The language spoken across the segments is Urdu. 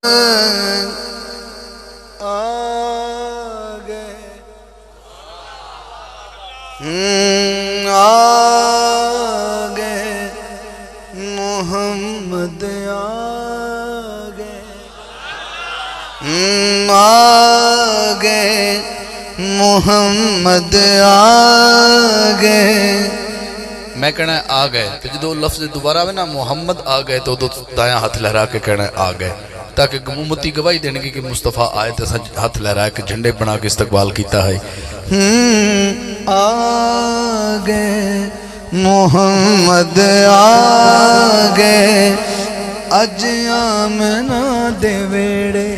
محمد محمد آگئے. میں کہنا ہے آ گئے، تو جدو لفظ دوبارہ آوے نا محمد آ گئے تو دایاں ہاتھ لہرا کے کہنا ہے آ گئے، تاکہ امتی گواہی دینے کی کہ مصطفیٰ آئے تو ہاتھ لہرا کے جھنڈے بنا کے استقبال کیتا ہے. آگئے محمد آگئے اج آمنہ دے ویڑے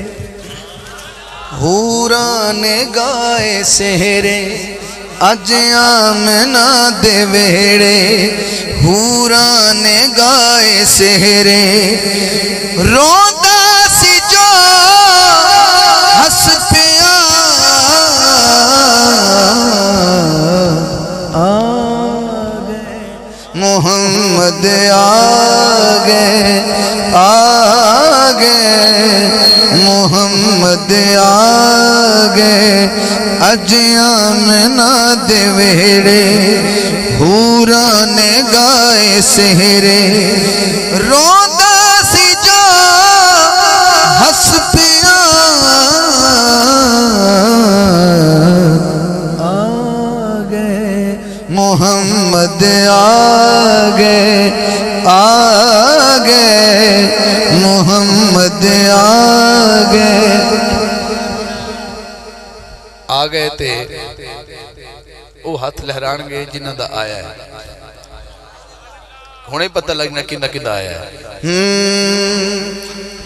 حوراں نے گائے سہرے. اج آمنہ دے ویڑے حوراں نے گائے سہرے. روندا سی جو ہس پیا آگئے محمد آگئے آگئے محمد آگئے اج آمنہ دے ویڑے حوراں نے گائے سہرے. روندا سی جو ہس پیا آگئے محمد آگئے آگئے محمد آگئے. آ گئے تے او ہاتھ لہران گے جنہ دا آیا ہے. ہونے پتہ لگنا کنہ کنہ آیا ہے.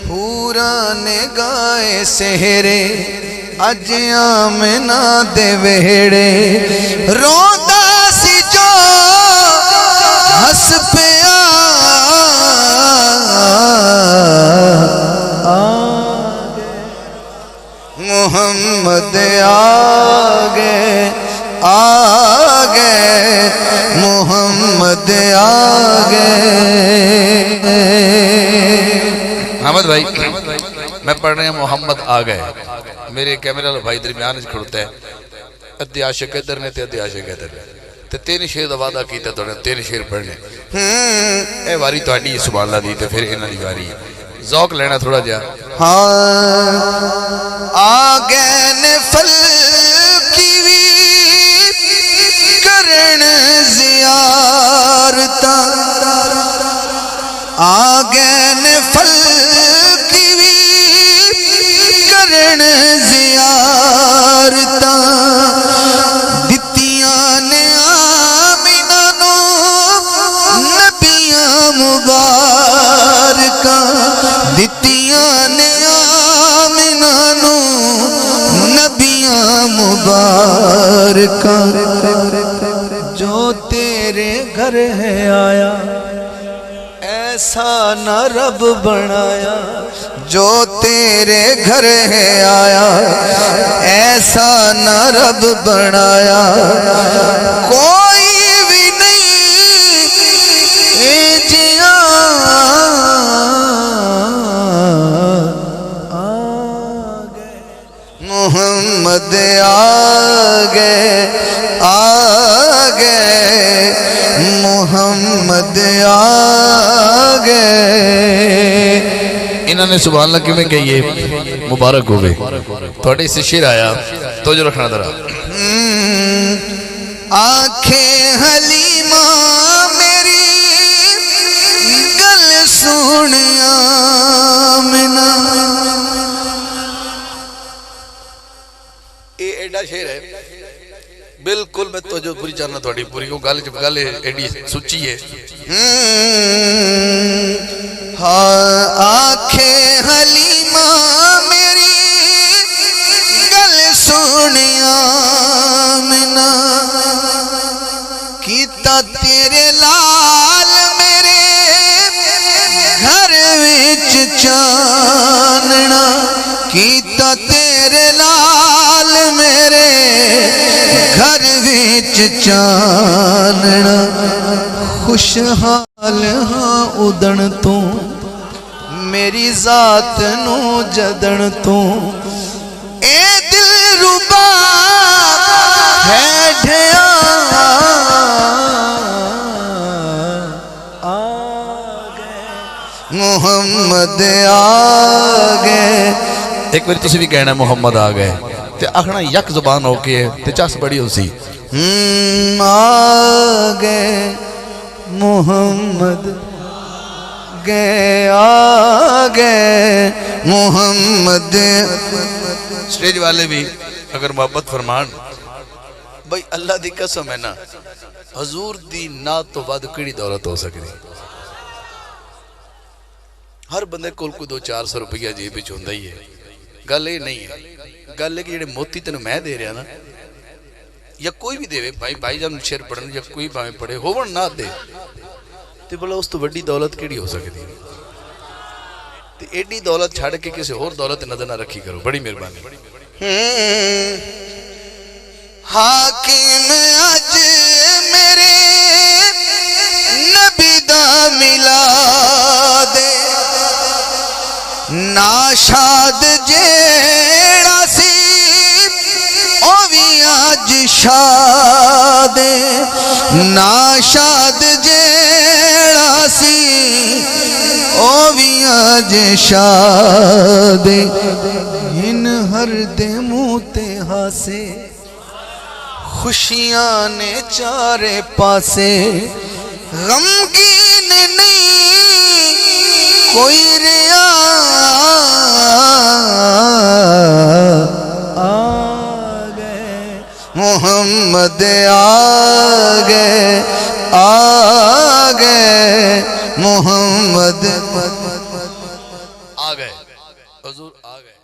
حوراں نے گائے سہرے اج آمنہ دے ویڑے روندا سی جو ہس پیا محمد آگئے آگئے محمد آگئے. محمد بھائی میں پڑھ رہے ہیں محمد آگئے. میرے کیمرہ بھائی درمیان کھڑتا ہے. ادھے عاشق ادھر نے تے ادھے عاشق ادھر نے تے تین شیر دا وعدہ کیتا تو تین شیر پڑھنے. اے واری تو آڈی سبحان اللہ دی تے پھر انہاں دی واری ہے. ذوق لینا تھوڑا جا. آگئے نے فل کیوی کرن زیارتاں آگئے نے فل کیوی کرن زیارتاں دتیاں نے آمینہ نو نبیاں مبارکاں دتیاں نے آمینہ نو نبیاں مبارکاں. جو تیرے گھر ہے آیا ایسا نہ رب بنایا. جو تیرے گھر ہے آیا ایسا نہ رب بنایا. کوئی بھی نہیں جیاں محمد آگئے آگئے محمد آگئے. انہوں نے سبحان اللہ کیوں میں کہیے مبارک ہوئے. تھوڑے سے شیر آیا تو جو رکھنا درہ. آنکھیں حلیمہ میری گل سنیا منا. یہ ایڈا شیر ہے بالکل. میں تو جو پوری جاننا تھوڑی پوری کو گالے جب گالے ایڈی سچی ہے. آنکھیں حلیمہ میری گل سنیا منا. کیتا تیرے لال میرے گھر وچ چاننا. کیتا تیرے لال میرے گھر وچ چاننا. خوشحال ہاں ادن تو میری ذات نو جدن تو اے دل ربا ہے ڈھیا محمد آ گئے. ایک بار تسی بھی کہنا محمد آ گئے تے آخنا یک زبان ہو کے تے چس بڑی ہو سی. آ گئے محمد گئے آ گئے محمد. سٹیج والے بھی اگر محبت فرمان بھئی اللہ دی قسم ہے نا حضور دی نا تو بعد کیڑی دولت ہو سکتی. ہر بندے کول کوئی 200-400 روپیہ جیب وچ ہوندا ہی ہے. گل یہ نہیں ہے. گل ہے کہ جڑے موتی تینوں میں دے رہا نا یا کوئی بھی دے بھائی جان شعر پڑھن یا کوئی بھاویں پڑھے ہون نہ دے تے بھلا اس تو وڈی دولت کیڑی ہو سکتی. تے ایڈی دولت چھڑ کے کسی اور دولت نظر نہ رکھی کرو. بڑی مہربانی. حاکم اج میرے نبی دا میلاد ناشاد جیڑا سی او وی اج شاد ناشاد جیڑا سی او وی اج شاد ان ہر دے منہ تے ہاسے خوشیاں نے چارے پاسے غمگین نہیں کوئی ریا آ گئے محمد آ گئے محمد آ گئے حضور آ گئے.